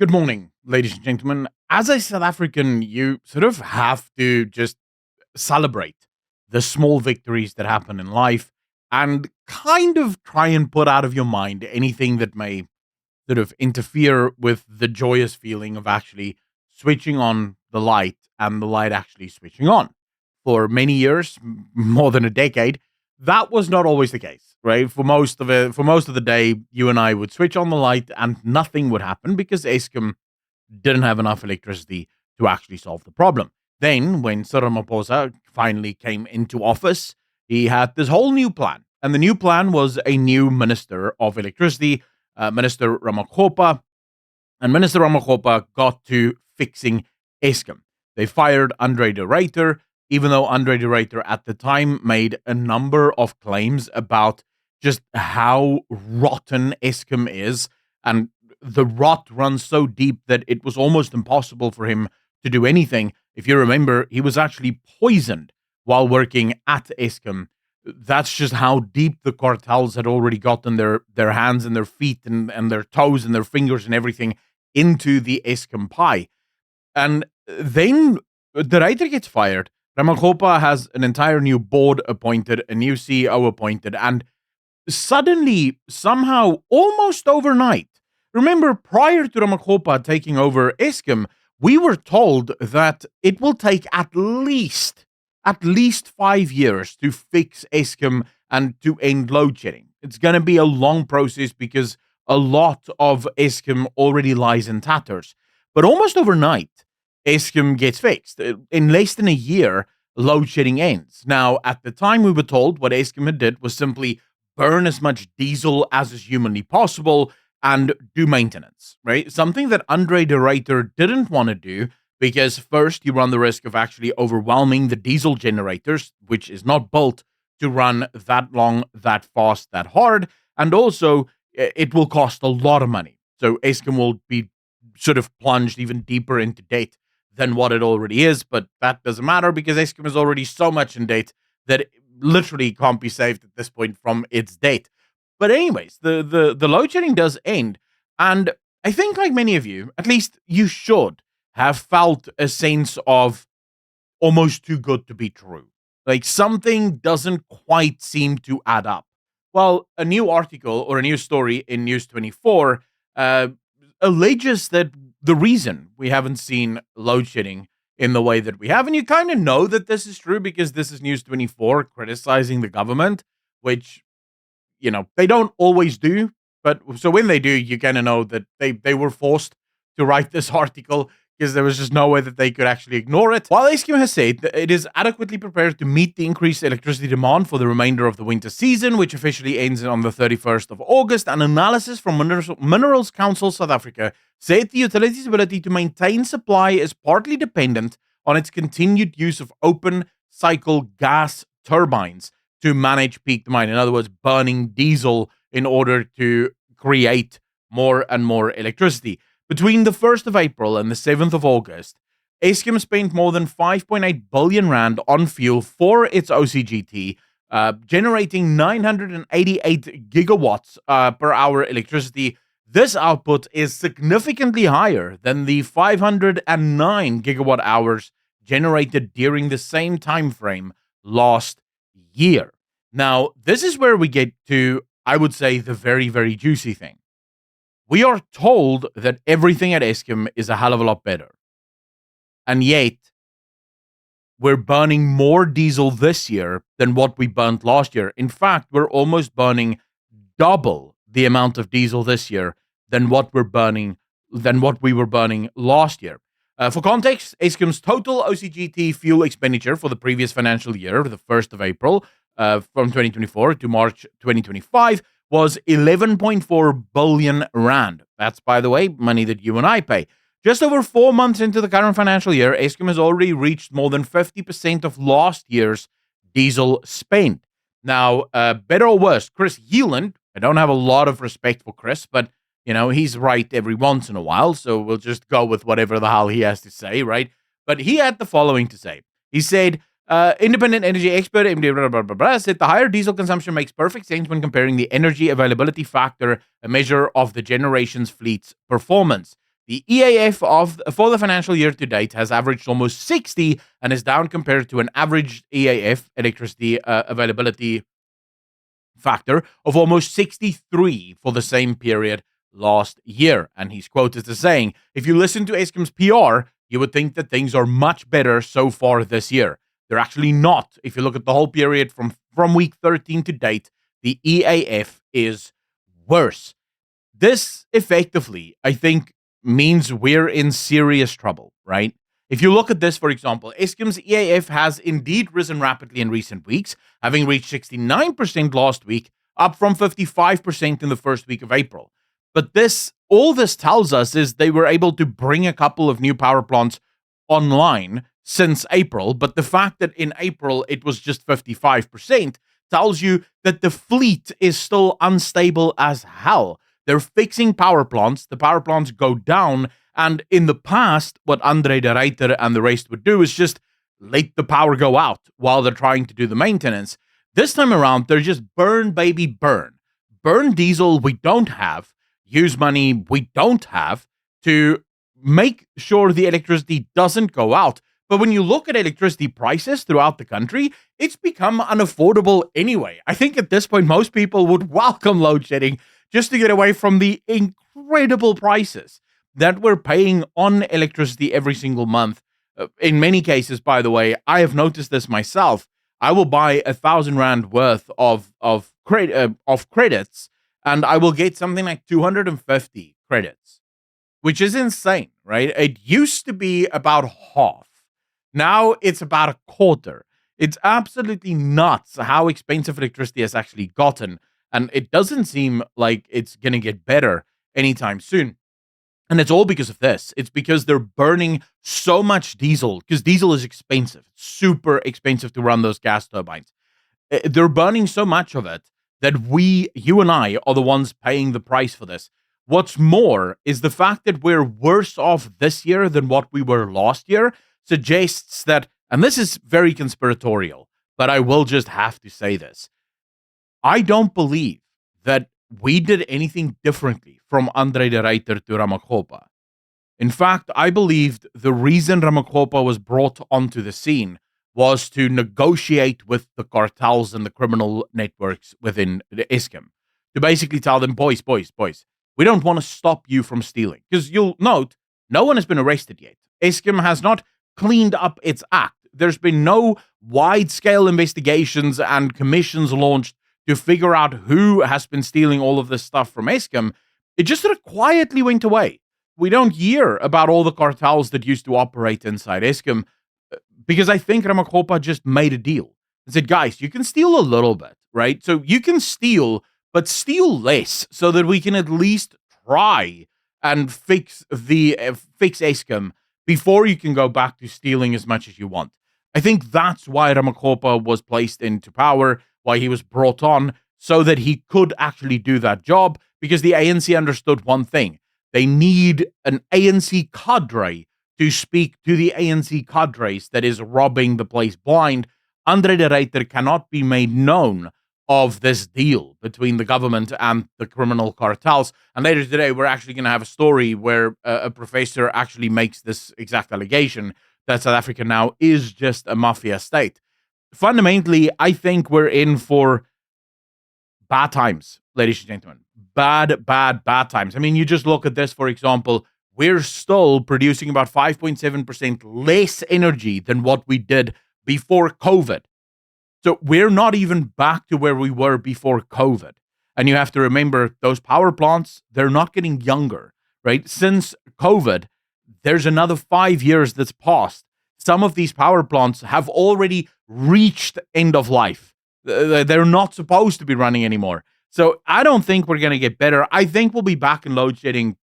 Good morning, ladies and gentlemen. As a South African, you sort of have to just celebrate the small victories that happen in life and kind of try and put out of your mind anything that may sort of interfere with the joyous feeling of actually switching on the light and the light actually switching on. For many years, more than a decade, that was not always the case, right? For most of the day, you and I would switch on the light and nothing would happen because Eskom didn't have enough electricity to actually solve the problem. Then, when Sir Ramokgopa finally came into office, he had this whole new plan. And the new plan was a new Minister of Electricity, Minister Ramokgopa. And Minister Ramokgopa got to fixing Eskom. They fired Andre de Ruyter, even though Andre de Ruyter at the time made a number of claims about just how rotten Eskom is. And the rot runs so deep that it was almost impossible for him to do anything. If you remember, he was actually poisoned while working at Eskom. That's just how deep the cartels had already gotten their hands and their feet and their toes and their fingers and everything into the Eskom pie. And then the writer gets fired. Ramokgopa has an entire new board appointed, a new CEO appointed, and suddenly, somehow, almost overnight, remember, prior to Ramokgopa taking over Eskom, we were told that it will take at least 5 years to fix Eskom and to end load shedding. It's going to be a long process because a lot of Eskom already lies in tatters. But almost overnight, Eskom gets fixed. In less than a year, load shedding ends. Now, at the time, we were told what Eskom had did was simply burn as much diesel as is humanly possible and do maintenance, right? Something that Andre de Ruyter didn't want to do because first you run the risk of actually overwhelming the diesel generators, which is not built to run that long, that fast, that hard. And also it will cost a lot of money. So Eskom will be sort of plunged even deeper into debt than what it already is. But that doesn't matter because Eskom is already so much in debt that it literally can't be saved at this point from its debt. But anyways, the load shedding does end. And I think like many of you, at least you should have felt a sense of almost too good to be true. Like something doesn't quite seem to add up. Well, a new article or a new story in News 24 alleges that the reason we haven't seen load shedding in the way that we have, and you kind of know that this is true because this is News 24 criticizing the government, which they don't always do, but so when they do, you kind of know that they were forced to write this article because there was just no way that they could actually ignore it. While Eskom has said that it is adequately prepared to meet the increased electricity demand for the remainder of the winter season, which officially ends on the 31st of August, an analysis from Minerals Council South Africa said the utility's ability to maintain supply is partly dependent on its continued use of open cycle gas turbines to manage peak demand. In other words, burning diesel in order to create more and more electricity. Between the 1st of April and the 7th of August, Eskom spent more than 5.8 billion rand on fuel for its OCGT, generating 988 gigawatts per hour electricity. This output is significantly higher than the 509 gigawatt hours generated during the same time frame last year. Now, this is where we get to, I would say, the very, very juicy thing. We are told that everything at Eskom is a hell of a lot better. And yet, we're burning more diesel this year than what we burnt last year. In fact, we're almost burning double the amount of diesel this year than what we were burning last year. For context, Eskom's total OCGT fuel expenditure for the previous financial year, the 1st of April, from 2024 to March 2025, was 11.4 billion rand. That's, by the way, money that you and I pay. Just over 4 months into the current financial year, Eskom has already reached more than 50% of last year's diesel spend. Now, better or worse, Chris Heeland, I don't have a lot of respect for Chris, but he's right every once in a while, so we'll just go with whatever the hell he has to say, right? But he had the following to say. He said, independent energy expert MD blah, blah, blah, blah, said the higher diesel consumption makes perfect sense when comparing the energy availability factor, a measure of the generation's fleet's performance. The EAF for the financial year to date has averaged almost 60 and is down compared to an average EAF, electricity availability factor, of almost 63 for the same period last year. And he's quoted as saying, if you listen to Eskom's PR, you would think that things are much better so far this year. They're actually not. If you look at the whole period from week 13 to date, the EAF is worse. This effectively, I think, means we're in serious trouble, right? If you look at this, for example, Eskom's EAF has indeed risen rapidly in recent weeks, having reached 69% last week, up from 55% in the first week of April. But all this tells us is they were able to bring a couple of new power plants online since April, but the fact that in April it was just 55% tells you that the fleet is still unstable as hell. They're fixing power plants, the power plants go down, and in the past, what Andre de Ruyter and the rest would do is just let the power go out while they're trying to do the maintenance. This time around, they're just burn, baby, burn. Burn diesel we don't have, use money we don't have to make sure the electricity doesn't go out. But when you look at electricity prices throughout the country, it's become unaffordable anyway. I think at this point, most people would welcome load shedding just to get away from the incredible prices that we're paying on electricity every single month. In many cases, by the way, I have noticed this myself. I will buy 1,000 Rand worth of credits, and I will get something like 250 credits, which is insane, right? It used to be about half. Now it's about a quarter. It's absolutely nuts how expensive electricity has actually gotten, and it doesn't seem like it's going to get better anytime soon. And it's all because of this. It's because they're burning so much diesel, because diesel is expensive. It's super expensive to run those gas turbines. They're burning so much of it that you and I, are the ones paying the price for this. What's more is the fact that we're worse off this year than what we were last year suggests that, and this is very conspiratorial, but I will just have to say this. I don't believe that we did anything differently from Andre de Ruyter to Ramokgopa. In fact, I believed the reason Ramokgopa was brought onto the scene was to negotiate with the cartels and the criminal networks within the Eskom. To basically tell them, boys, we don't want to stop you from stealing. Because you'll note, no one has been arrested yet. Eskom has not cleaned up its act. There's been no wide-scale investigations and commissions launched to figure out who has been stealing all of this stuff from Eskom. It just sort of quietly went away. We don't hear about all the cartels that used to operate inside Eskom because I think Ramokgopa just made a deal and said, guys, you can steal a little bit, right? So you can steal, but steal less so that we can at least try and fix Eskom before you can go back to stealing as much as you want. I think that's why Ramokgopa was placed into power, why he was brought on, so that he could actually do that job, because the ANC understood one thing. They need an ANC cadre to speak to the ANC cadres that is robbing the place blind. Andre de Ruyter cannot be made known of this deal between the government and the criminal cartels. And later today, we're actually going to have a story where a professor actually makes this exact allegation that South Africa now is just a mafia state. Fundamentally, I think we're in for bad times, ladies and gentlemen. Bad times. I mean, you just look at this, for example, we're still producing about 5.7% less energy than what we did before COVID. So we're not even back to where we were before COVID. And you have to remember, those power plants, they're not getting younger, right? Since COVID, there's another 5 years that's passed. Some of these power plants have already reached end of life. They're not supposed to be running anymore. So I don't think we're going to get better. I think we'll be back in load shedding.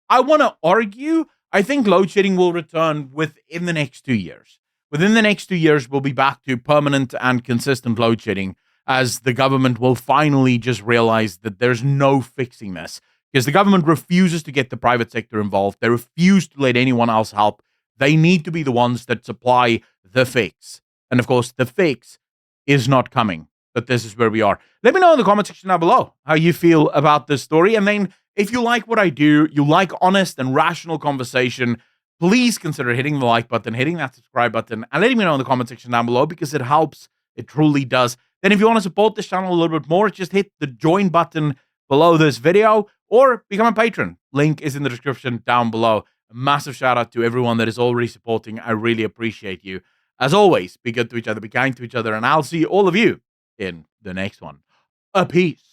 I want to argue, I think load shedding will return within the next 2 years. Within the next 2 years, we'll be back to permanent and consistent load shedding, as the government will finally just realize that there's no fixing this. Because the government refuses to get the private sector involved. They refuse to let anyone else help. They need to be the ones that supply the fix. And of course, the fix is not coming. But this is where we are. Let me know in the comment section down below how you feel about this story. And then If you like what I do, you like honest and rational conversation, please consider hitting the like button, hitting that subscribe button, and letting me know in the comment section down below because it helps. It truly does. Then if you want to support this channel a little bit more, just hit the join button below this video or become a patron. Link is in the description down below. A massive shout out to everyone that is already supporting. I really appreciate you. As always, be good to each other, be kind to each other, and I'll see all of you in the next one. A peace.